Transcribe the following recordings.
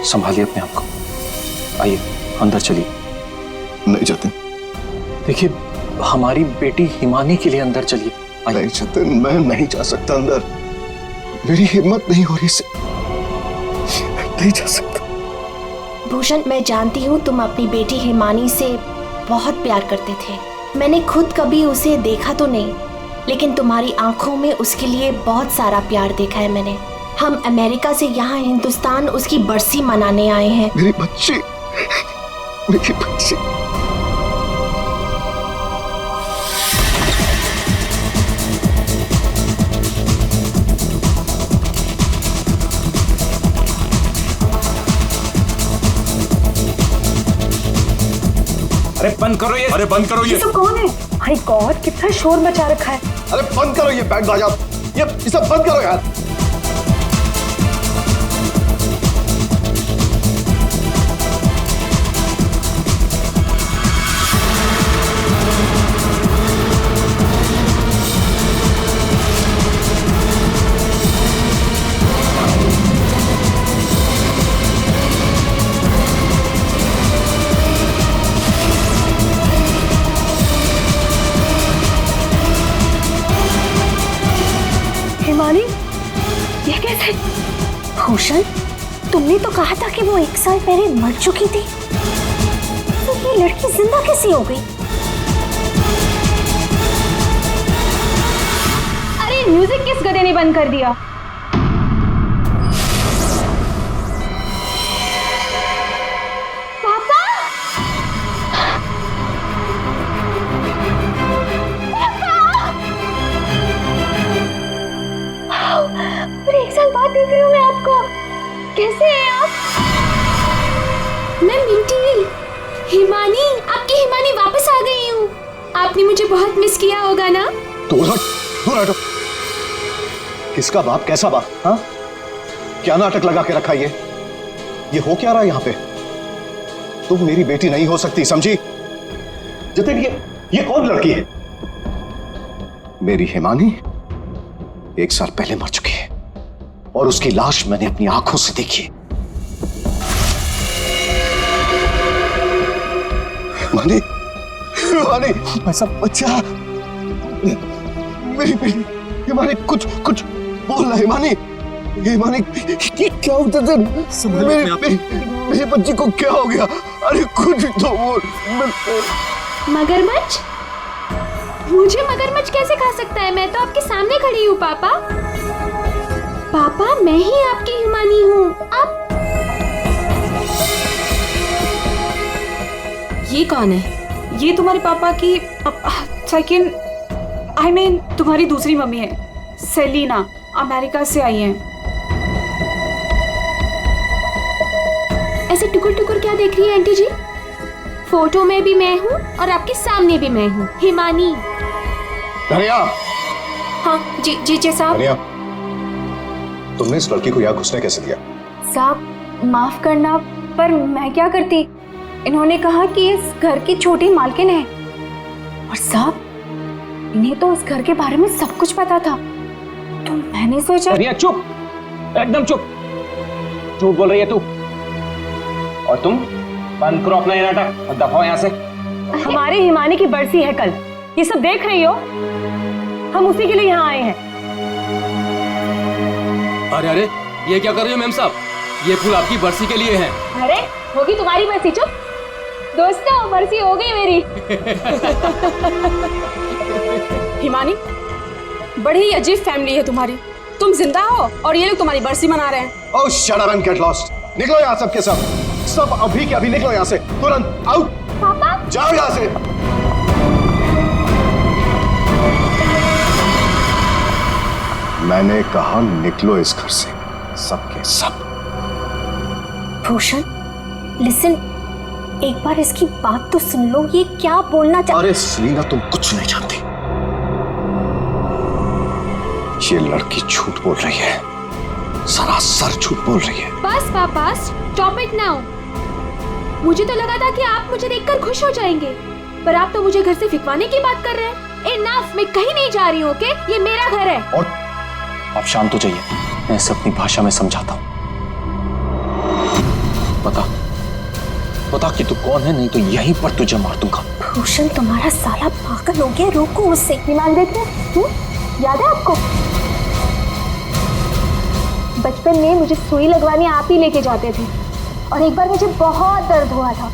संभालिए अपने आप को। आइए अंदर चलिए। नहीं जाते। देखिए हमारी बेटी हिमानी के लिए अंदर चलिए। नहीं जतिन, मैं नहीं जा सकता अंदर। मेरी हिम्मत नहीं हो रही से नहीं जा सकता। भूषण, मैं जानती हूँ तुम अपनी बेटी हिमानी से बहुत प्यार करते थे। मैंने खुद कभी उसे देखा तो नहीं, लेकिन तुम्हारी आंखों में उसके लिए बहुत सारा प्यार देखा है मैंने। हम अमेरिका से यहाँ हिंदुस्तान उसकी बरसी मनाने आए हैं। मेरी बच्ची, मेरी बच्ची। अरे बंद करो ये, अरे बंद करो ये। तो कौन है? माय गॉड, कितना शोर मचा रखा है। अरे बंद करो ये बैंड बाजा, ये सब बंद करो यार। हिमानी, ये कैसे? भूषण, तुमने तो कहा था कि वो 1 साल पहले मर चुकी थी, तो ये लड़की जिंदा कैसे हो गई? अरे म्यूजिक किस गधे ने बंद कर दिया? पापा! अरे 1 साल बाद देख रही हूँ मैं आपको। कैसे हैं आप? मैं मिंटी, हिमानी, आपकी हिमानी वापस आ गई हूँ। आपने मुझे बहुत मिस किया होगा ना? दूर हट, दूर हटो। किसका बाप, कैसा बाप? हाँ, क्या नाटक लगा के रखा ये हो क्या रहा है यहाँ पे? तुम मेरी बेटी नहीं हो सकती, समझी? जतिन, ये कौन लड़की है? मेरी हिमानी 1 साल पहले मर चुकी है और उसकी लाश मैंने अपनी आंखों से देखी। हिमानी, हिमानी, ऐसा बच्चा, मेरी बेटी हिमानी, कुछ बोल रहा। हिमानी, हिमानी, क्या होता था? मेरी बच्ची को क्या हो गया? अरे कुछ तो बोल। मगरमच्छ? मुझे मगरमच्छ कैसे खा सकता है? मैं तो आपके सामने खड़ी हूँ पापा। पापा, मैं ही आपकी हिमानी हूँ। आप ये कौन है? ये तुम्हारे पापा की सेकंड, आई मीन तुम्हारी दूसरी मम्मी है, सेलिना, अमेरिका से आई हैं। ऐसे टुकुर टुकुर क्या देख रही है आंटी जी? फोटो में भी मैं हूँ और आपके सामने भी मैं हूँ, हिमानी। धनिया। हाँ जी साहब। धनिया, तुमने इस लड़की को यहाँ घुसने कैसे दिया? साहब माफ करना, पर मैं क्या करती? इन्होंने कहा कि इस घर की छोटी मालकिन है, और साहब इन्हें तो इस घर के बारे में सब कुछ पता था, तो मैंने सोचा। धनिया चुप, एकदम चुप। झूठ बोल रही है तू। और तुम बंद करो अपना ये नाटक और दफाओ यहाँ से। हमारे हिमानी की बरसी है कल, ये सब देख रही हो? हम उसी के लिए यहाँ आए हैं। अरे अरे, ये क्या कर रही हो मैम साहब? ये फूल आपकी बरसी के लिए है। अरे होगी तुम्हारी बरसी, चुप। दोस्तों, बरसी हो गई मेरी। हिमानी, बड़ी ही अजीब फैमिली है तुम्हारी। तुम जिंदा हो और ये लोग तुम्हारी बरसी मना रहे हैं। Oh shut up and get lost. निकलो यहाँ सब के सब अभी के अभी निकलो यहाँ से, तुरंत आउट। पापा जाओ यहाँ से। मैंने कहा निकलो इस घर से, सब के सब। भूषण, लिसन, एक बार इसकी बात तो सुन लो। ये क्या बोलना चाह... अरे सेलिना, तुम कुछ नहीं जानती। ये लड़की झूठ बोल रही है, सरासर झूठ बोल रही है। बस पापा, स्टॉप इट नाउ। मुझे तो लगा था कि आप मुझे देखकर खुश हो जाएंगे, पर आप तो मुझे घर से फिकवाने की बात कर रहे हैं। इनफ, मैं कहीं नहीं जा रही हूँ, ओके? ये मेरा घर है। और आप शांत हो जाइए, मैं इसे अपनी भाषा में समझाता हूँ। बता कि तू कौन है, नहीं तो यहीं पर तुझे मार दूंगा। भूषण तुम्हारा साला पागल हो गया, रोको उससे। ईमान देते याद है आपको? बचपन में मुझे सुई लगवाने आप ही लेके जाते थे, और एक बार मुझे बहुत दर्द हुआ था।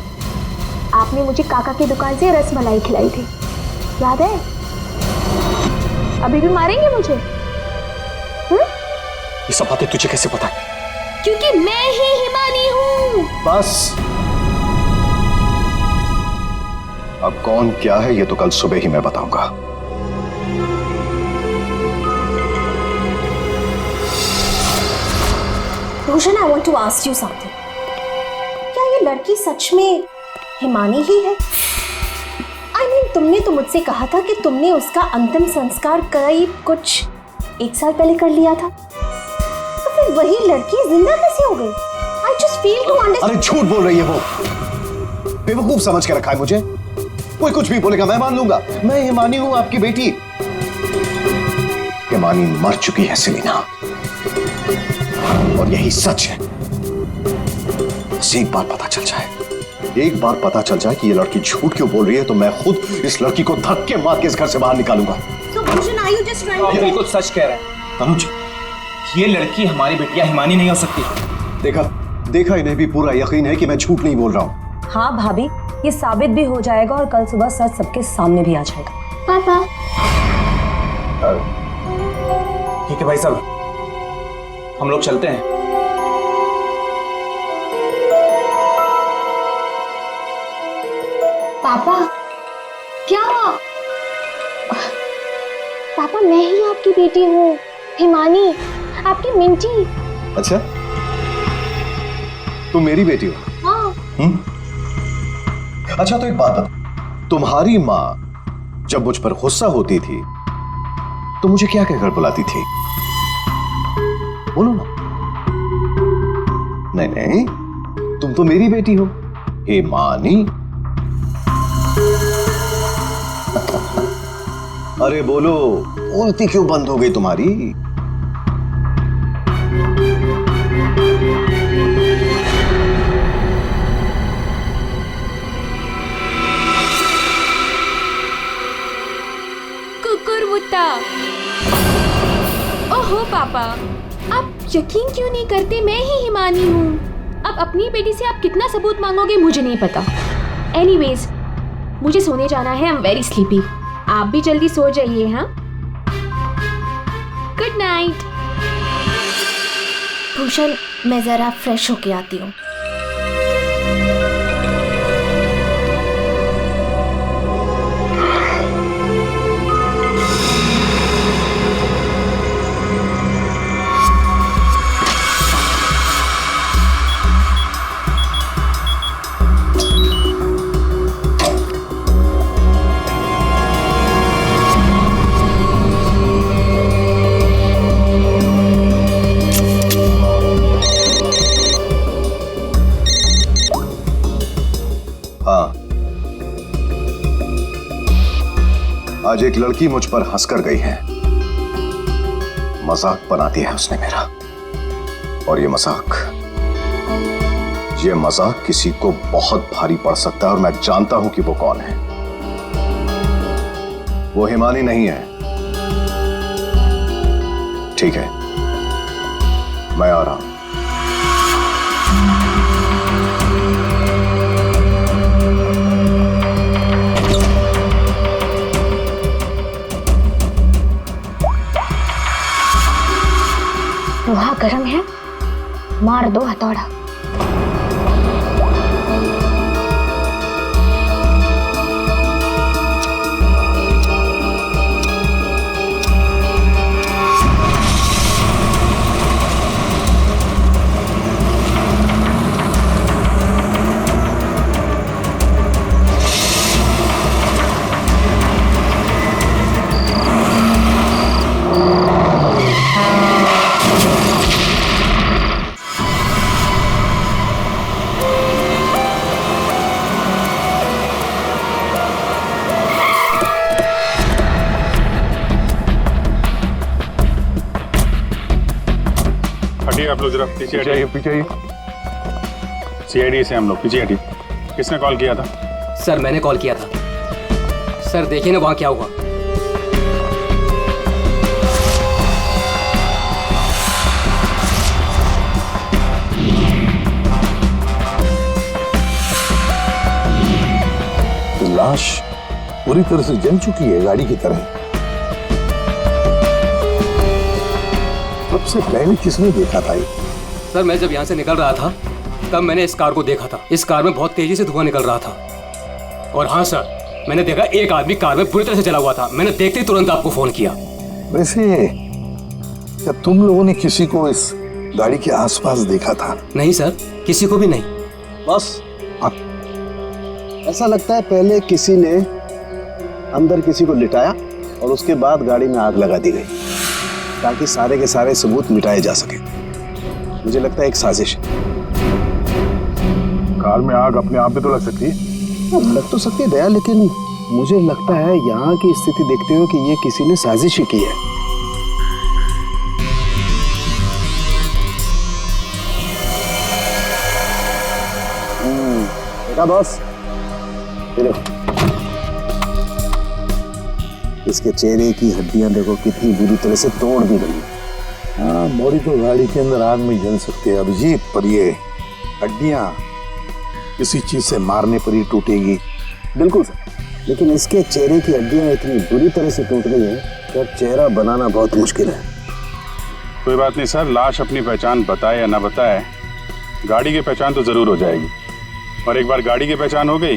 आपने मुझे काका की दुकान से रसमलाई खिलाई थी, याद है? अभी भी मारेंगे मुझे? ये सब बातें तुझे कैसे पता है? क्योंकि मैं ही हिमानी हूँ। बस अब कौन क्या है ये तो कल सुबह ही मैं बताऊंगा। Bhushan, I want to ask you something. क्या ये लड़की सच में हिमानी ही है? I mean, तुमने तो मुझसे कहा था कि तुमने उसका अंतिम संस्कार करीब कुछ 1 साल पहले कर लिया था, तो फिर वही लड़की जिंदा कैसे हो गई? I just fail to understand. अरे झूठ बोल रही है वो, बेवकूफ समझ के रखा है मुझे। कोई कुछ भी बोलेगा मैं मान लूंगा। मैं हिमानी हूं, आपकी बेटी। हिमानी मर चुकी है सेलिना, और यही सच है। बस एक बार पता चल जाए कि ये लड़की झूठ क्यों बोल रही है, तो मैं खुद इस लड़की को धक्के मार के इस घर से बाहर निकालूंगा। So, Bhushan, are you just trying तो आप to- बिल्कुल सच कह रहे हैं तनुज, ये लड़की हमारी बेटिया हिमानी नहीं हो सकती। देखा इन्हें भी पूरा यकीन है कि मैं झूठ नहीं बोल रहा हूं। हाँ भाभी, ये साबित भी हो जाएगा और कल सुबह सच सबके सामने भी आ जाएगा। पापा, ठीक है भाई साहब, हम लोग चलते हैं। पापा, क्या? पापा, मैं ही आपकी बेटी हूँ, हिमानी, आपकी मिंटी। अच्छा, तुम मेरी बेटी हो? हाँ। अच्छा, तो एक बात बता, तुम्हारी माँ जब मुझ पर गुस्सा होती थी तो मुझे क्या कहकर बुलाती थी? बोलो ना। नहीं, तुम तो मेरी बेटी हो, हिमानी। अरे बोलो, बोलती क्यों बंद हो गई तुम्हारी? कुकुरमुत्ता। ओहो पापा, आप यकीन क्यों नहीं करते मैं ही हिमानी हूँ? अब अपनी बेटी से आप कितना सबूत मांगोगे मुझे नहीं पता। एनीवेज, मुझे सोने जाना है, आई एम वेरी स्लीपी। आप भी जल्दी सो जाइए। हाँ, गुड नाइट। भूषण, मैं जरा फ्रेश होके आती हूँ। आज एक लड़की मुझ पर हंसकर गई है, मजाक बना दिया है उसने मेरा, और ये मजाक किसी को बहुत भारी पड़ सकता है, और मैं जानता हूं कि वो कौन है। वो हिमानी नहीं है। ठीक है, मैं आ रहा हूं। लोहा गर्म है, मार दो हथौड़ा। हटिए आप लोग, जरा पीछे हटिए। सीआईडी से हम लोग, पीछे हटिए। किसने कॉल किया था? सर मैंने कॉल किया था। सर देखिए ना वहाँ क्या हुआ। लाश पूरी तरह से जल चुकी है, गाड़ी की तरह। सबसे पहले किसने देखा था ये? सर मैं जब यहाँ से निकल रहा था तब मैंने इस कार को देखा था। इस कार में बहुत तेजी से धुआं निकल रहा था। और हाँ सर, मैंने देखा एक आदमी कार में बुरी तरह से जला हुआ था। मैंने देखते ही तुरंत आपको फोन किया। वैसे क्या तुम लोगों ने किसी को इस गाड़ी के आसपास देखा था? नहीं सर, किसी को भी नहीं। बस ऐसा लगता है पहले किसी ने अंदर किसी को लिटाया और उसके बाद गाड़ी में आग लगा दी गई ताकि सारे के सारे सबूत मिटाए जा सके। मुझे लगता है एक साजिश है। कार में आग अपने आप भी तो लग सकती है। लग तो सकती है दया, लेकिन मुझे लगता है यहाँ की स्थिति देखते हुए कि ये किसी ने साजिश ही की है। देखा बॉस, इसके चेहरे की हड्डियां देखो कितनी बुरी तरह से तोड़ दी गई। हाँ, बॉडी तो गाड़ी के अंदर आग में जल सकती है अभिजीत, पर ये हड्डियां किसी चीज से मारने पर ही टूटेगी। बिल्कुल सर, लेकिन इसके चेहरे की हड्डियां इतनी बुरी तरह से टूट गई हैं कि अब चेहरा बनाना बहुत मुश्किल है। कोई बात नहीं सर, लाश अपनी पहचान बताए या ना बताए, गाड़ी की पहचान तो जरूर हो जाएगी। और एक बार गाड़ी की पहचान हो गई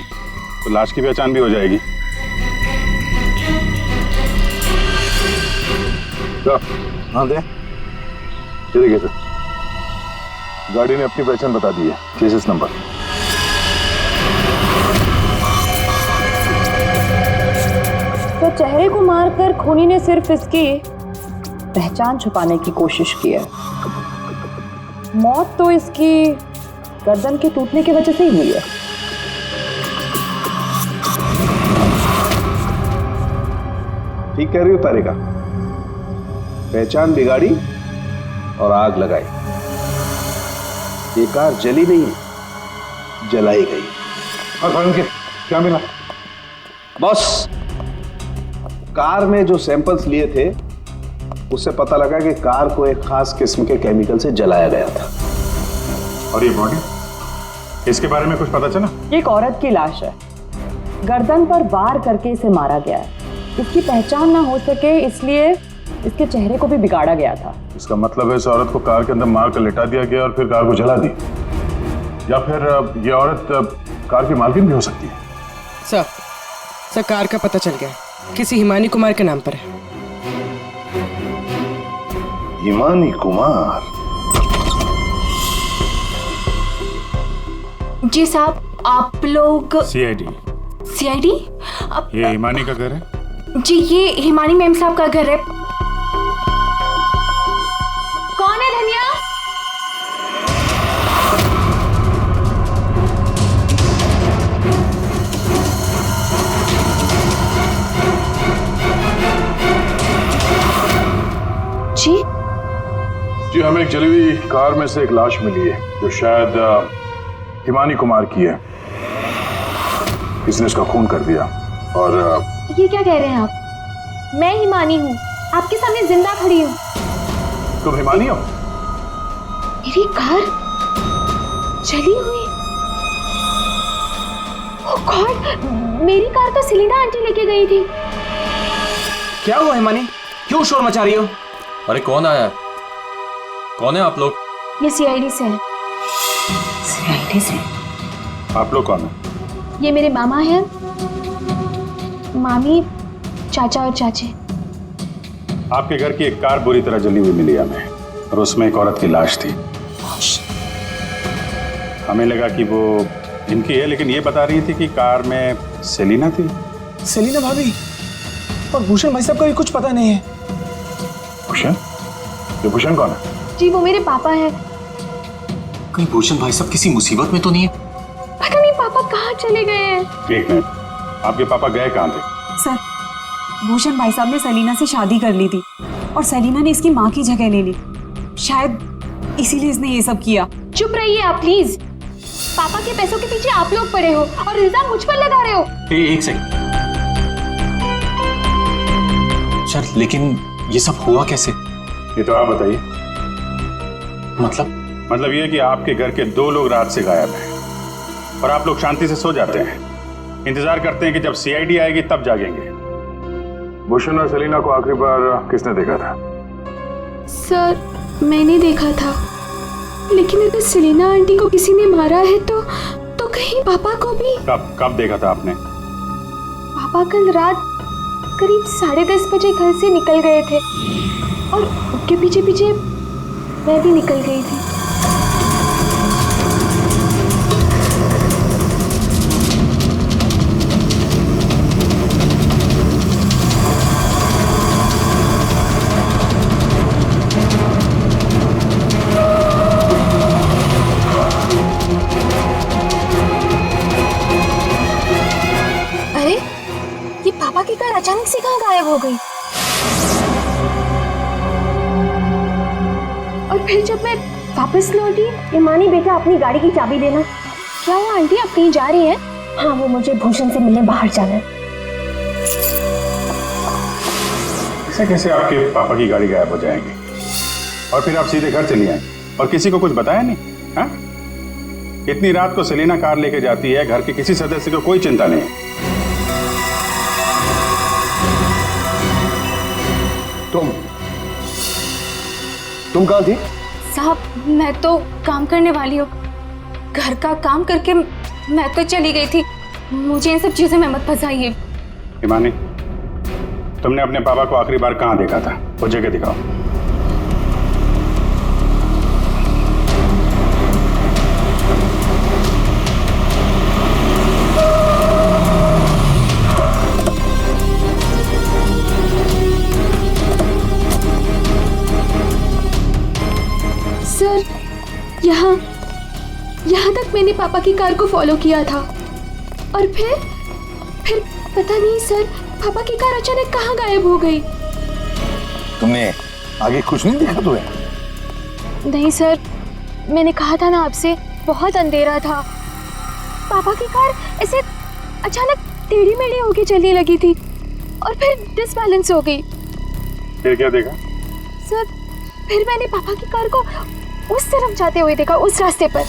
तो लाश की पहचान भी हो जाएगी। हाँ दे, ये देखिए सर, गाड़ी ने अपनी पहचान बता दी है, केसेस नंबर। तो चेहरे को मारकर खूनी ने सिर्फ इसकी पहचान छुपाने की कोशिश की है। मौत तो इसकी गर्दन के टूटने की वजह से ही हुई है। ठीक कह रही हो तारिका, पहचान बिगाड़ी और आग लगाई। ये कार जली नहीं, जलाई गई। क्या मिला? बॉस, कार में जो सैंपल्स लिए थे उससे पता लगा कि कार को एक खास किस्म के केमिकल से जलाया गया था। और ये बॉडी, इसके बारे में कुछ पता चला? ये एक औरत की लाश है, गर्दन पर वार करके इसे मारा गया है। इसकी पहचान ना हो सके इसलिए इसके चेहरे को भी बिगाड़ा गया था। इसका मतलब है इस औरत को कार के अंदर मार कर लिटा दिया गया और फिर कार को जला दी, या फिर ये औरत कार की मालकिन भी हो सकती है। सर कार का पता चल गया, किसी हिमानी कुमार के नाम पर है। हिमानी कुमार? जी साहब, आप लोग सीआईडी। सीआईडी? ये हिमानी का घर है? जी, ये हिमानी मैम साहब का घर है। कौन है धनिया? जी जी, हमें एक जली हुई कार में से एक लाश मिली है जो शायद हिमानी कुमार की है। इसने उसका खून कर दिया। और ये क्या कह रहे हैं आप? मैं हिमानी हूँ, आपके सामने जिंदा खड़ी हूँ। तुम हिमानी हो? मेरी कार जली हुई? ओह गॉड, मेरी कार तो सेलिना आंटी लेके गई थी। क्या हुआ हिमानी, क्यों शोर मचा रही हो? अरे कौन आया है? कौन है आप लोग? ये सीआईडी से है। सीआईडी से? आप लोग कौन है? ये मेरे मामा हैं, मामी, चाचा और चाची। आपके घर की एक कार बुरी तरह जली हुई मिली हमें और उसमें एक औरत की लाश थी। हमें लगा कि वो इनकी है, लेकिन ये बता रही थी कि कार में सेलिना थी। सेलिना भाभी और भूषण भाई साहब का भी कुछ पता नहीं है। भूषण? ये भूषण कौन है? जी वो मेरे पापा हैं। कहीं भूषण भाई साहब किसी मुसीबत में तो नहीं है? पता नहीं पापा कहाँ चले गए हैं। एक मिनट, आपके पापा गए कहाँ थे? सर, भूषण भाई साहब ने सेलिना से शादी कर ली थी और सेलिना ने इसकी माँ की जगह ले ली। शायद इसीलिए इसने ये सब किया। चुप रहिए आप प्लीज। पापा के पैसों के पीछे आप लोग पड़े हो और इल्जाम मुझ पर लगा रहे हो। एक सेकंड सर, लेकिन ये सब हुआ कैसे? ये तो आप बताइए। मतलब ये कि आपके घर के 2 लोग रात से गायब हैं और आप लोग शांति से सो जाते हैं, इंतजार करते हैं कि जब सीआईडी आएगी तब जागेंगे। भूषण और सेलिना को आखिरी बार किसने देखा था? सर मैंने देखा था, लेकिन अगर सेलिना आंटी को किसी ने मारा है तो कहीं पापा को भी। कब देखा था आपने? पापा कल रात करीब 10:30 बजे घर से निकल गए थे और उनके पीछे पीछे मैं भी निकल गई थी। अरे ये पापा की कार अचानक से कहाँ गायब हो गई? और फिर जब मैं वापस लौटी, ईमानी बेटा अपनी गाड़ी की चाबी देना। क्या हुआ आंटी, आप कहीं जा रही हैं? हाँ, वो मुझे भूषण से मिलने बाहर जाना है। ऐसे कैसे आपके पापा की गाड़ी गायब हो जाएगी और फिर आप सीधे घर चली आए और किसी को कुछ बताया नहीं? हाँ, इतनी रात को सेलिना कार लेके जाती है, घर के किसी सदस्य को कोई चिंता नहीं है। तुम कहाँ थी? साहब मैं तो काम करने वाली हूँ, घर का काम करके मैं तो चली गई थी। मुझे इन सब चीजों में मत फंसाइए। हिमानी, तुमने अपने पापा को आखिरी बार कहाँ देखा था? वो जगह दिखाओ। सर यहाँ तक मैंने पापा की कार को फॉलो किया था और फिर पता नहीं सर, पापा की कार अचानक कहाँ गायब हो गई। तुमने आगे कुछ नहीं देखा तुम्हें? नहीं सर, मैंने कहा था ना आपसे, बहुत अंधेरा था। पापा की कार ऐसे अचानक टेढ़ी मेढ़ी होके चलने लगी थी और फिर डिसबैलेंस हो गई। फिर क्या देखा? सर फिर मैंने पापा की कार को उस तरफ जाते हुए देखा, उस रास्ते पर।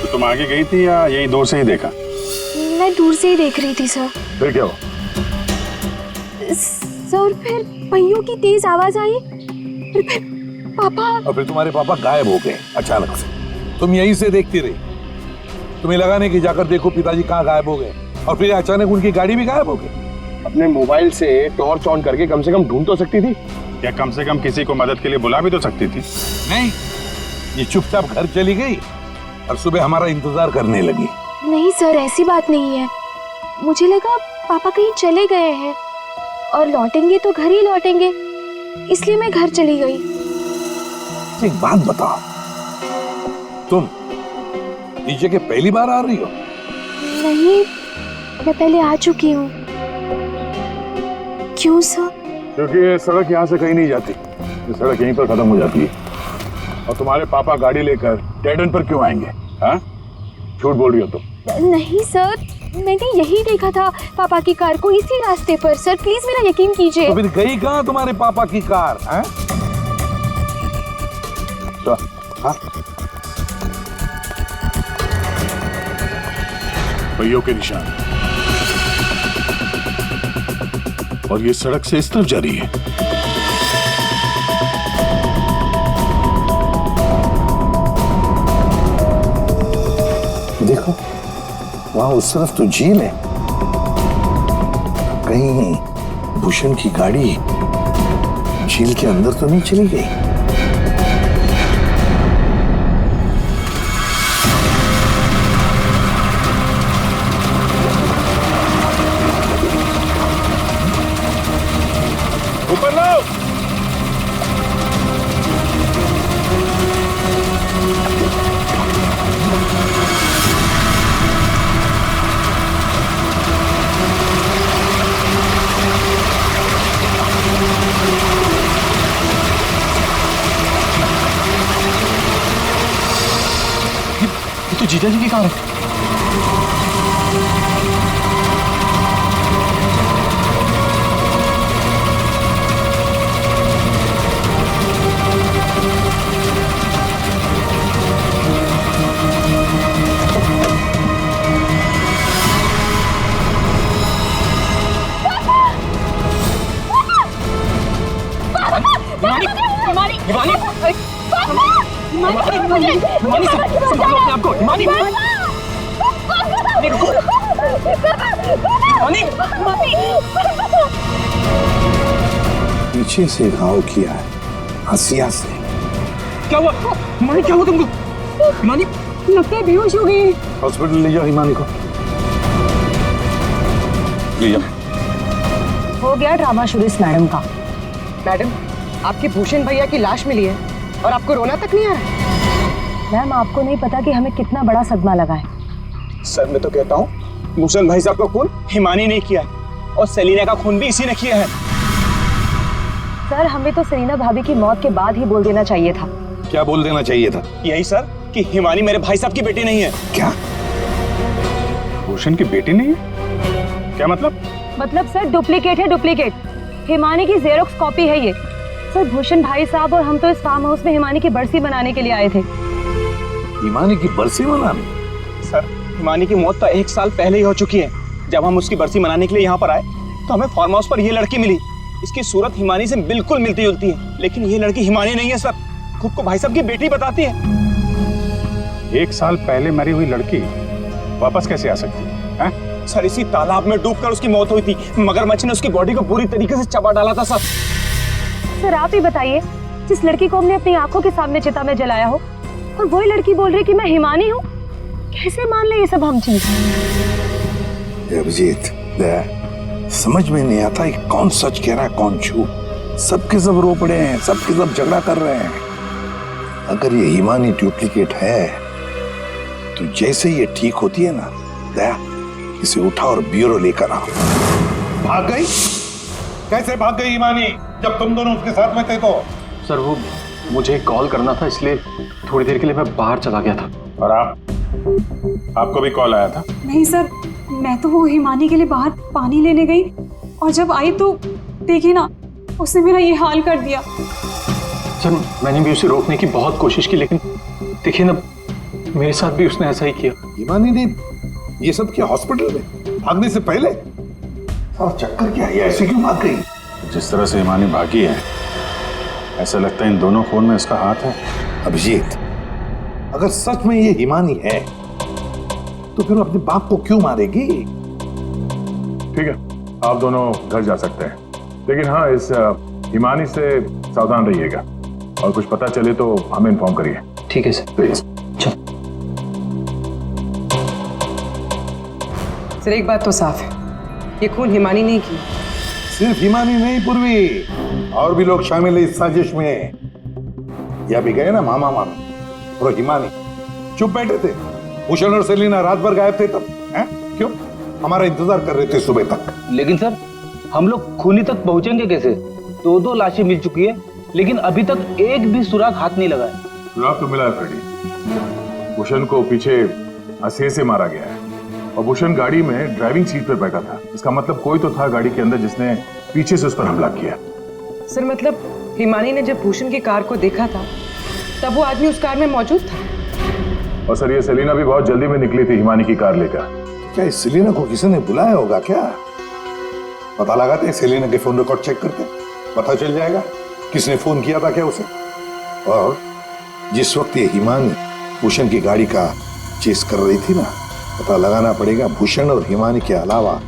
तो तुम आगे गई थी या यही दूर से ही देखा? मैं दूर से ही देख रही थी सर। फिर क्या हुआ? सर फिर पहियों की तेज आवाज आई, फिर पापा। और फिर तुम्हारे पापा गायब हो गए अचानक से। तुम यहीं से देखती रही, तुम्हें लगा नहीं कि जाकर देखो पिताजी कहाँ गायब हो गए, और फिर अचानक उनकी गाड़ी भी गायब हो गई। अपने मोबाइल से टॉर्च ऑन करके कम से कम ढूंढ तो सकती थी। या कम से कम किसी को मदद के लिए बुला भी तो सकती थी। नहीं, ये चुपचाप घर चली गई और सुबह हमारा इंतजार करने लगी। नहीं सर, ऐसी बात नहीं है। मुझे लगा पापा कहीं चले गए हैं और लौटेंगे तो घर ही लौटेंगे, इसलिए मैं घर चली गई। एक बात बताओ, तुम इस जगह पहली बार आ रही हो? नहीं, मैं पहले आ चुकी हूँ। क्यों सर? क्योंकि ये सड़क यहाँ से कहीं नहीं जाती, ये सड़क यहीं पर खत्म हो जाती है। और तुम्हारे पापा गाड़ी लेकर डेड एंड पर क्यों आएंगे? हाँ, झूठ बोल रही हो तुम। नहीं सर, मैंने यही देखा था पापा की कार को, इसी रास्ते पर। सर प्लीज मेरा यकीन कीजिए। तो फिर गई कहाँ तुम्हारे पापा की कार? हाँ? तो, हाँ? पहियों के निशान, और ये सड़क से इस तरफ जा रही है। देखो, वहां उस तरफ तो झील है। कहीं भूषण की गाड़ी झील के अंदर तो नहीं चली गई? ऊपर लो। ये तो जीजा जी की कार है। पीछे से घाव किया है, हंसिया से। क्या हुआ हिमानी, क्या हुआ तुमको? हिमानी लगता है बेहोश हो गई। हॉस्पिटल ले जाओ हिमानी को, ले जाओ। हो गया ड्रामा शुरू इस मैडम का। मैडम, आपके भूषण भैया की लाश मिली है और आपको रोना तक नहीं आ रहा? मैम, आपको नहीं पता कि हमें कितना बड़ा सदमा लगा है। सर मैं तो कहता हूँ भूषण भाई साहब का खून हिमानी ने किया है और सेलिना का खून भी इसी ने किया है। सर, हमें तो सेलिना भाभी की मौत के बाद ही बोल देना चाहिए था। क्या बोल देना चाहिए था? यही सर कि हिमानी मेरे भाई साहब की बेटी नहीं है। क्या भूषण की बेटी नहीं है? क्या मतलब? मतलब सर डुप्लीकेट है, डुप्लीकेट। हिमानी की जेरोक्स कॉपी है ये। सर, भूषण भाई साहब और हम तो इस फार्म हाउस में हिमानी की बरसी मनाने के लिए आए थे। हिमानी की बरसी मनाने? सर हिमानी की मौत तो 1 साल पहले ही हो चुकी है। जब हम उसकी बरसी मनाने के लिए यहाँ पर आए तो हमें फार्म हाउस पर ये लड़की मिली। इसकी सूरत हिमानी से बिल्कुल मिलती जुलती है, लेकिन ये लड़की हिमानी नहीं है सर, खुद को भाई साहब की बेटी बताती है। 1 साल पहले मरी हुई लड़की वापस कैसे आ सकती है? सर इसी तालाब में डूबकर उसकी मौत हुई थी। मगरमच्छ ने उसकी बॉडी को बुरी तरीके से चबा डाला था सर। सर आप ही बताइए, जिस लड़की को हमने अपनी आंखों के सामने चिता में जलाया हो और वही लड़की बोल रही कि मैं हिमानी हूँ, कैसे मान ले ये सब हम चीज? अभिजीत, समझ में नहीं आता कि कौन सच कह रहा है कौन झूठ। सबके सब रो पड़े हैं, सबके सब झगड़ा कर रहे हैं। अगर ये हिमानी डुप्लीकेट है तो जैसे ये ठीक होती है ना, दया इसे उठा और ब्यूरो लेकर आओ। भाग गई? कैसे भाग गई हिमानी जब तुम दोनों उसके साथ में थे तो? सर वो मुझे कॉल करना था, इसलिए थोड़ी देर के लिए मैं बाहर चला गया था। और आपको भी कॉल आया था? नहीं सर, मैं तो वो हिमानी के लिए बाहर पानी लेने गई और जब आई तो देखिए ना, उसने मेरा ये हाल कर दिया। सर मैंने भी उसे रोकने की बहुत कोशिश की, लेकिन देखिए ना मेरे साथ भी उसने ऐसा ही किया। हिमानी ने ये सब किया हॉस्पिटल में भागने से पहले? और चक्कर क्या है, ऐसे क्यों भाग गई? जिस तरह से हिमानी भागी है, ऐसा लगता है इन दोनों खून में इसका हाथ है। अभिजीत, अगर सच में ये हिमानी है तो फिर अपने बाप को क्यों मारेगी? ठीक है, आप दोनों घर जा सकते हैं, लेकिन हाँ इस हिमानी से सावधान रहिएगा और कुछ पता चले तो हमें इन्फॉर्म करिए। ठीक है सर। प्लीज। सर एक बात तो साफ है, ये खून हिमानी नहीं की। सिर्फ हिमानी नहीं पूर्वी, और भी लोग शामिल है इस साजिश में। या भी गए ना मामा मामी और हिमानी चुप बैठे थे। भूषण और सेलिना रात भर गायब थे तब, हैं? क्यों? हमारा इंतजार कर रहे थे सुबह तक। लेकिन सर हम लोग खूनी तक पहुंचेंगे कैसे? 2 लाशें मिल चुकी है, लेकिन अभी तक एक भी सुराग हाथ नहीं लगा है। सुराग तो मिला है फ्रेडी। भूषण को पीछे हंसे से मारा गया है और भूषण गाड़ी में ड्राइविंग सीट पर बैठा था। इसका मतलब कोई तो था गाड़ी के अंदर जिसने पीछे से उस पर हमला किया। सर मतलब हिमानी ने जब भूषण की कार को देखा था तब वो आदमी उस कार में मौजूद था। और सर ये सेलिना भी बहुत जल्दी में निकली थी हिमानी की कार लेकर। क्या इस सेलिना को किसी ने बुलाया होगा क्या? पता लगाते हैं, सेलिना के फोन रिकॉर्ड चेक करते हैं, पता चल जाएगा किसने फोन किया था क्या उसे। और जिस वक्त ये हिमानी भूषण की गाड़ी का चेस कर रही थी ना, पता लगाना पड़ेगा भूषण और हिमानी के अलावा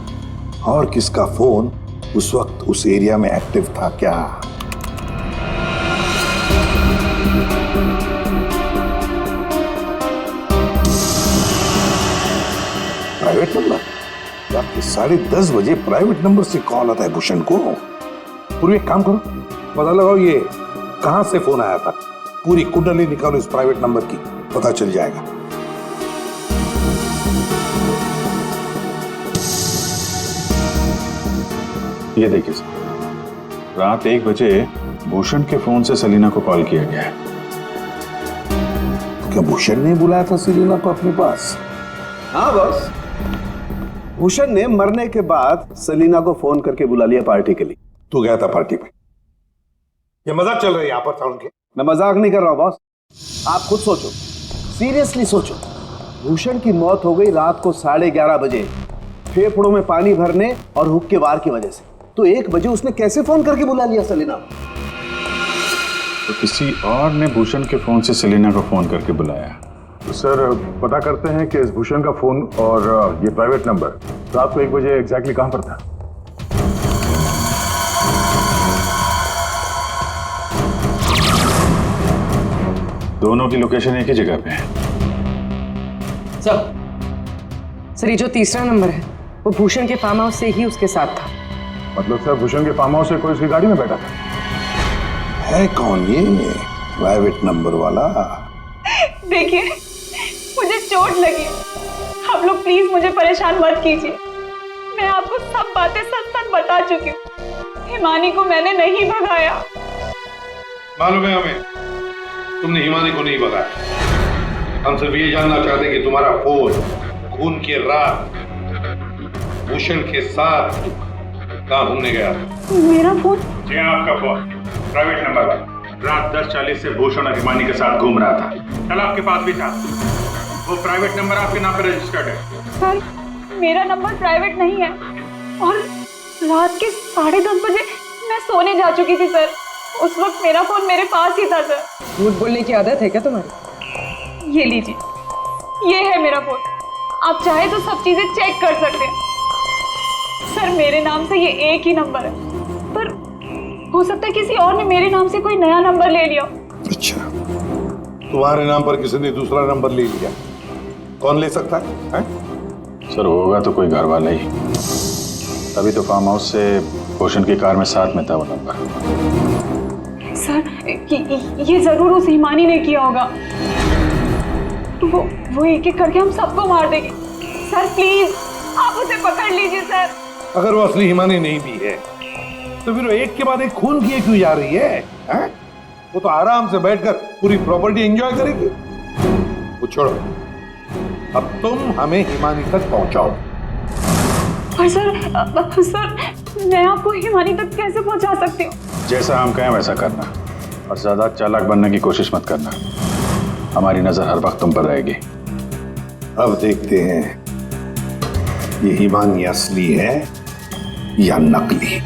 और किसका फोन उस वक्त उस एरिया में एक्टिव था क्या। Private number? रात के 10:30 बजे प्राइवेट नंबर से कॉल आता है भूषण को। पूरी एक काम करो, पता लगाओ ये कहां से फोन आया था। पूरी कुंडली निकालो इस प्राइवेट नंबर की, पता चल जाएगा। ये देखिए सर, रात 1 बजे भूषण के फोन से सेलिना को कॉल किया गया है। क्या भूषण ने बुलाया था सेलिना को अपने पास? हाँ बॉस, भूषण ने मरने के बाद सेलिना को फोन करके बुला लिया पार्टी के लिए। तू गया था पार्टी में? ये मजाक चल रहा है यहाँ पर था उनके? मैं मजाक नहीं कर रहा हूं बॉस, आप खुद सोचो, सीरियसली सोचो। भूषण की मौत हो गई रात को 11:30 बजे, फेफड़ों में पानी भरने और हुक्के वार की वजह से। तो 1 बजे उसने कैसे फोन करके बुला लिया सेलिना को? तो किसी और ने भूषण के फोन से सेलिना को फोन करके बुलाया। तो सर पता करते हैं कि इस भूषण का फोन और ये प्राइवेट नंबर रात को 1 बजे एग्जैक्टली कहां पर था? दोनों की लोकेशन एक ही जगह पे है। सर ये जो तीसरा नंबर है वो भूषण के फार्म हाउस से ही उसके साथ था। मतलब सर भूषण के फार्म हाउस से कोई उसकी गाड़ी में बैठा था? है कौन ये प्राइवेट नंबर वाला? देखिए मुझे चोट लगी, आप लोग प्लीज मुझे परेशान मत कीजिए। मैं आपको सब बातें सच सच बता चुकी हूँ। हिमानी को मैंने नहीं भगाया। मालूम है हमें, तुमने हिमानी को नहीं भगाया। हम सिर्फ ये जानना चाहते हैं कि तुम्हारा फोन खून की रात भूषण के साथ कहाँ घूमने गया? मेरा फोन? जी आपका फोन प्राइवेट नंबर रात 10:40 से भूषण और हिमानी के साथ घूम रहा था। कल आपके पास भी था। वो प्राइवेट नंबर आपके नाम पर रजिस्टर्ड है। सर मेरा नंबर प्राइवेट नहीं है और रात के 10:30 बजे मैं सोने जा चुकी थी सर। उस वक्त मेरा फोन मेरे पास ही था सर। झूठ बोलने की आदत है क्या तुम्हारी? ये लीजिए, ये है मेरा फोन। आप चाहे तो सब चीजें चेक कर सकते हैं सर। मेरे नाम से ये एक ही नंबर है, पर हो सकता है किसी और ने मेरे नाम से कोई नया नंबर ले लिया। अच्छा, तुम्हारे नाम पर किसी ने दूसरा नंबर ले लिया? कौन ले सकता है? सर होगा तो कोई घर वाला ही, तभी तो फार्म हाउस से भूषण की कार में साथ में था वो नंबर। सर ये जरूर उस हिमानी ने किया होगा। वो एक एक करके हम सबको मार देगी। सर प्लीज आप उसे पकड़ लीजिए सर। अगर वो असली हिमानी नहीं भी है तो फिर वो एक के बाद एक खून किए क्यों जा रही है? वो तो आराम से बैठकर पूरी प्रॉपर्टी एंजॉय करेगी। वो छोड़ो, अब तुम हमें हिमानी तक पहुंचाओ। पर सर मैं आपको हिमानी तक कैसे पहुंचा सकती हूँ? जैसा हम कहें वैसा करना और ज्यादा चालाक बनने की कोशिश मत करना। हमारी नजर हर वक्त तुम पर रहेगी। अब देखते हैं ये हिमानी असली है या नकली।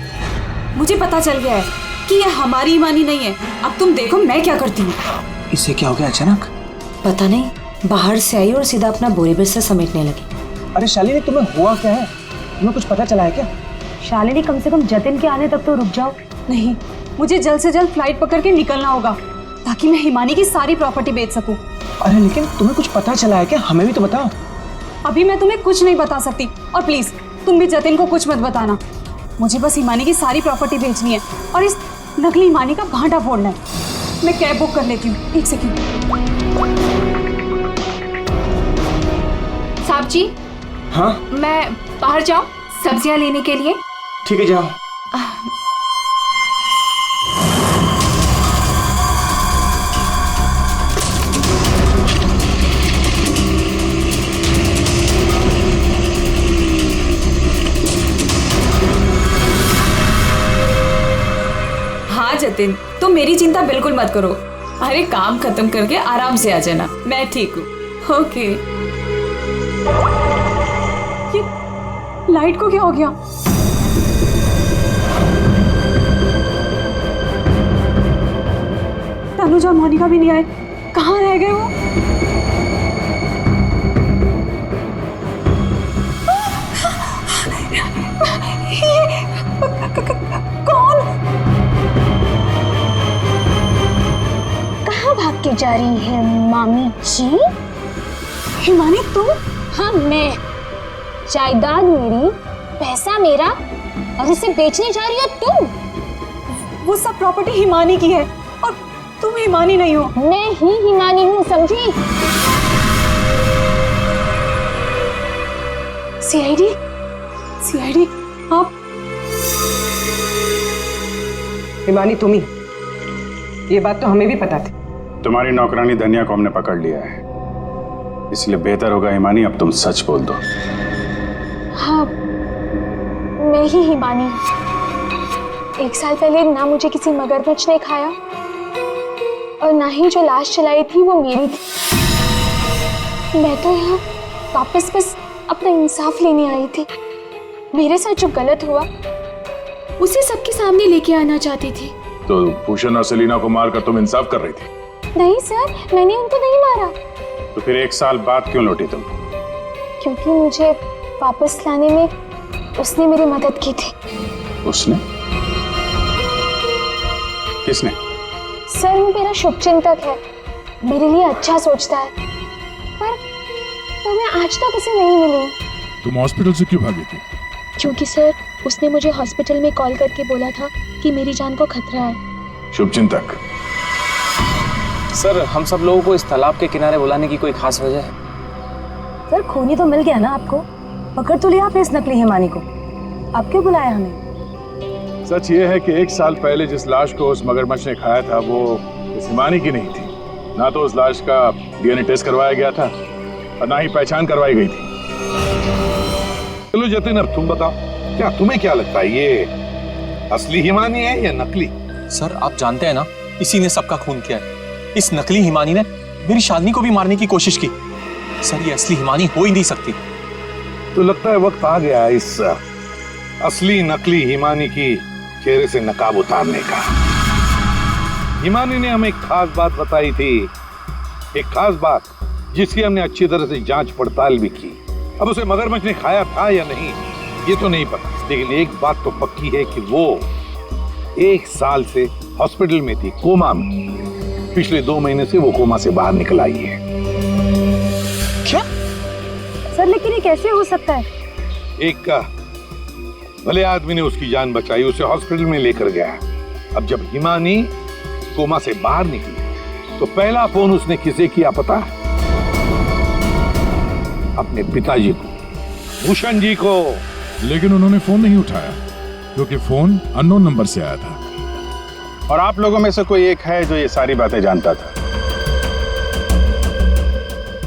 मुझे पता चल गया है कि ये हमारी हिमानी नहीं है। अब तुम देखो मैं क्या करती हूँ। इससे क्या हो गया अचानक? पता नहीं, बाहर से आई और सीधा अपना बोरी बिस्तर समेटने लगी। अरे शालिनी तुम्हें हुआ क्या है? तुम्हें कुछ पता चला है क्या? शालिनी कम से कम जतिन के आने तक तो रुक जाओ। नहीं, मुझे जल्द से जल्द फ्लाइट पकड़ के निकलना होगा ताकि मैं हिमानी की सारी प्रॉपर्टी बेच सकूं। अरे लेकिन तुम्हें कुछ पता चला है क्या? हमें भी तो बताओ। अभी मैं तुम्हें कुछ नहीं बता सकती और प्लीज तुम भी जतिन को कुछ मत बताना। मुझे बस हिमानी की सारी प्रॉपर्टी बेचनी है और इस नकली हिमानी का भांटा फोड़ना है। मैं कैब बुक कर लेती हूँ, 1 सेकंड। साहब जी। हाँ मैं बाहर जाऊं सब्जियां लेने के लिए? ठीक है जाओ। हाँ जतिन, तुम मेरी चिंता बिल्कुल मत करो। अरे काम खत्म करके आराम से आ जाना, मैं ठीक हूँ। ओके। ये लाइट को क्या हो गया? तनुजा और मोनिका भी नहीं आए, कहाँ रह गए वो? कौन? कहाँ भाग के जा रही है मामी जी? हिमानी तुम? हाँ मैं। जायदाद मेरी, पैसा मेरा और इसे बेचने जा रही हो तुम? वो सब प्रॉपर्टी हिमानी की है और तुम हिमानी नहीं हो। मैं ही हिमानी हूँ, समझी? सीआईडी आप? हिमानी तुम ही। ये बात तो हमें भी पता थी, तुम्हारी नौकरानी धनिया को हमने पकड़ लिया है, इसलिए बेहतर होगा हिमानी अब तुम सच बोल दो। हाँ, मैं ही हिमानी। 1 साल पहले ना मुझे किसी मगरमच्छ ने खाया और ना ही जो लाश चलाई थी वो मेरी थी। मैं तो यहाँ वापस बस अपना इंसाफ लेने आई थी। मेरे साथ जो गलत हुआ उसे सबके सामने लेके आना चाहती थी। तो भूषण और सेलिना को मारकर तुम इंसाफ कर रही थी? नहीं सर, मैंने उनको नहीं मारा। तो फिर 1 साल बाद क्यों लौटी तुम? क्योंकि मुझे वापस लाने में उसने मेरी मदद की थी। उसने? किसने? सर, वो मेरा शुभचिंतक है, मेरे लिए अच्छा सोचता है, पर मैं आज तक उसे नहीं मिली। तुम हॉस्पिटल से क्यों भागी थी? क्योंकि सर, उसने मुझे हॉस्पिटल में कॉल करके बोला था कि मेरी जान को खतरा है। शुभचिंतक। सर, हम सब लोगों को इस तालाब के किनारे बुलाने की कोई खास वजह है? सर, खूनी तो मिल गया ना आपको, पकड़ तो लिया आपने इस नकली हिमानी को, आप क्यों बुलाया हमें? सच ये है कि 1 साल पहले जिस लाश को उस मगरमच्छ ने खाया था वो इस हिमानी की नहीं थी। ना तो उस लाश का DNA टेस्ट करवाया गया था और ना ही पहचान करवाई गई थी। चलो जतिन, अब तुम बताओ, क्या तुम्हें क्या लगता है, ये असली हिमानी है या नकली? सर, आप जानते हैं ना, इसी ने सबका खून किया है। इस नकली हिमानी ने मेरी शालिनी को भी मारने की कोशिश की। सर, ये असली हिमानी हो ही नहीं सकती। तो लगता है वक्त आ गया इस असली नकली हिमानी की चेहरे से नकाब उतारने का। हिमानी ने हमें एक खास बात बताई थी, एक खास बात जिसकी हमने अच्छी तरह से जांच पड़ताल भी की। अब उसे मगरमच्छ ने खाया था या नहीं ये तो नहीं पता, लेकिन एक बात तो पक्की है कि वो 1 साल से हॉस्पिटल में थी, कोमा में। पिछले 2 महीने से वो कोमा से बाहर निकल आई है। क्या? सर, लेकिन ये कैसे हो सकता है? एक भले आदमी ने उसकी जान बचाई, उसे हॉस्पिटल में लेकर गया। अब जब हिमानी कोमा से बाहर निकली तो पहला फोन उसने किसे किया पता? अपने पिताजी को, भूषण जी को। लेकिन उन्होंने फोन नहीं उठाया क्योंकि फोन अननोन नंबर से आया था। और आप लोगों में से कोई एक है जो ये सारी बातें जानता था।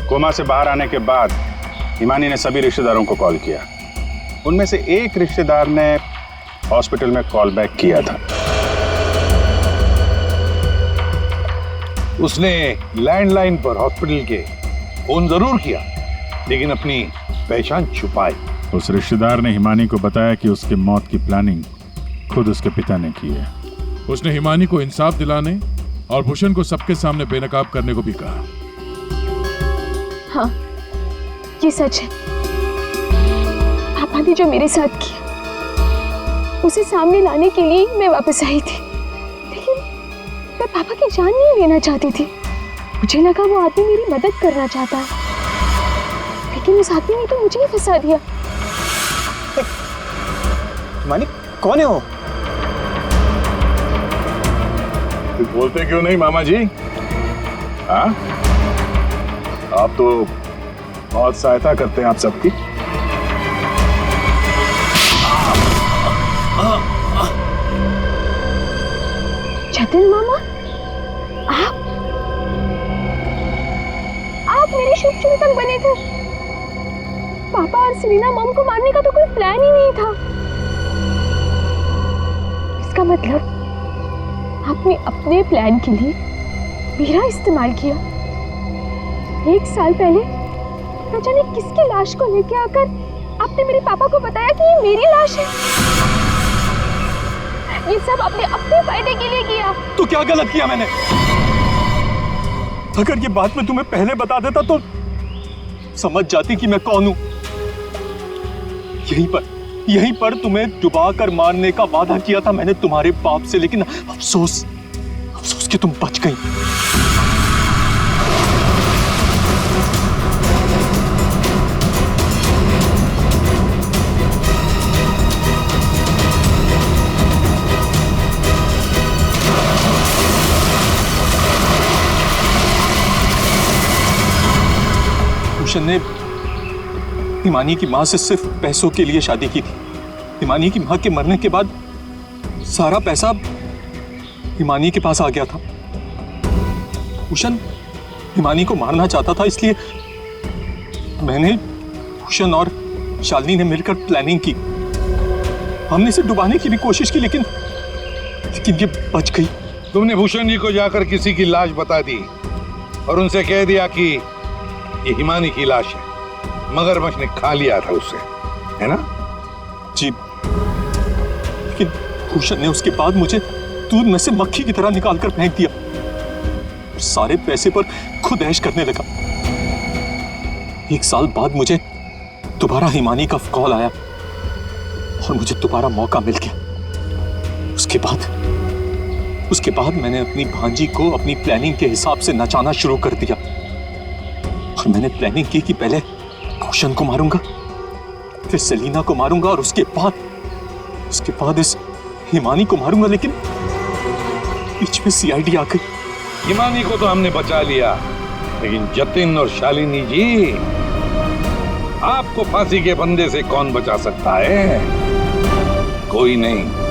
कोमा से बाहर आने के बाद हिमानी ने सभी रिश्तेदारों को कॉल किया। उनमें से एक रिश्तेदार ने हॉस्पिटल में कॉल बैक किया था। उसने लैंडलाइन पर हॉस्पिटल के फोन जरूर किया, लेकिन अपनी पहचान छुपाई। उस रिश्तेदार ने हिमानी को बताया कि उसके मौत की प्लानिंग खुद उसके पिता ने की है। उसने हिमानी को इंसाफ दिलाने और भूषण को सबके सामने बेनकाब करने को भी कहा। हाँ, ये सच है। पापा ने जो मेरे साथ किया उसे सामने लाने के लिए मैं वापस आई थी, लेकिन मैं पापा की जान नहीं लेना चाहती थी। मुझे लगा वो आदमी मेरी मदद करना चाहता है, लेकिन उस आदमी ने तो मुझे ही फंसा दिया। हिमानी, कौन है वो? तो बोलते क्यों नहीं मामा जी? हाँ, आप तो बहुत सहायता करते हैं आप सबकी। जतिन मामा, आप मेरे शुभचिंतक बने थे। पापा और सेलिना मॉम को मारने का तो कोई प्लान ही नहीं था। इसका मतलब आपने अपने प्लान के लिए मेरा इस्तेमाल किया। 1 साल पहले न जाने किसकी लाश को लेके आकर आपने मेरे पापा को बताया कि ये मेरी लाश है। ये सब अपने अपने फायदे के लिए किया। तो क्या गलत किया मैंने? अगर ये बात मैं तुम्हें पहले बता देता तो समझ जाती कि मैं कौन हूं। यहीं पर तुम्हें डुबा कर मारने का वादा किया था मैंने तुम्हारे बाप से, लेकिन अफसोस कि तुम बच गई। भूषण ने हिमानी की मां से सिर्फ पैसों के लिए शादी की थी। हिमानी की मां के मरने के बाद सारा पैसा हिमानी के पास आ गया था। भूषण हिमानी को मारना चाहता था, इसलिए मैंने, भूषण और शालिनी ने मिलकर प्लानिंग की। हमने इसे डुबाने की भी कोशिश की, लेकिन ये बच गई। तुमने भूषण जी को जाकर किसी की लाश बता दी और उनसे कह दिया कि ये हिमानी की लाश है, मगरमच्छ ने खा लिया था उसे, है ना? जी, लेकिन भूषण ने उसके बाद मुझे दूध में से मक्खी की तरह निकालकर फेंक दिया और सारे पैसे पर खुद ऐश करने लगा। 1 साल बाद मुझे दोबारा हिमानी का कॉल आया और मुझे दोबारा मौका मिल गया। उसके बाद मैंने अपनी भांजी को अपनी प्लानिंग के हिसाब से नचाना शुरू कर दिया और मैंने प्लानिंग की कि पहले भूषण को मारूंगा, फिर सेलिना को मारूंगा और उसके बाद इस हिमानी को मारूंगा, लेकिन बीच में सीआईडी आ गई। हिमानी को तो हमने बचा लिया, लेकिन जतिन और शालिनी जी, आपको फांसी के फंदे से कौन बचा सकता है? कोई नहीं।